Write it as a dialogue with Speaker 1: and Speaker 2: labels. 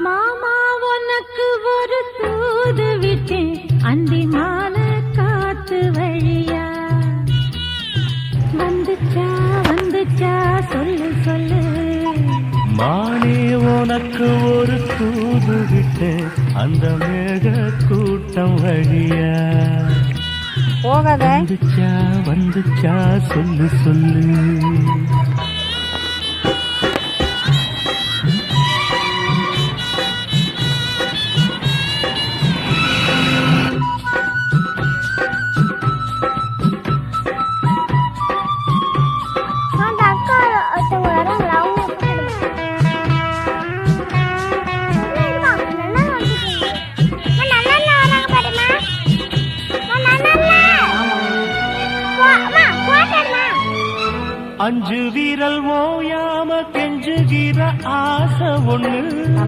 Speaker 1: மாமா உனக்கு ஒரு தூது விட்டேன் அந்தி மான காத்து வழியா வந்துச்சா வந்துச்சா சொல்லு சொல்லு
Speaker 2: மானே உனக்கு ஒரு தூது விட்டேன் அந்த மேக கூட்டம் வழியா
Speaker 3: போகாத
Speaker 2: வந்துச்சா வந்துச்சா சொல்லு சொல்லு அஞ்சு வீரல் ஓயாம கெஞ்சுகிற ஆசை ஒண்ணு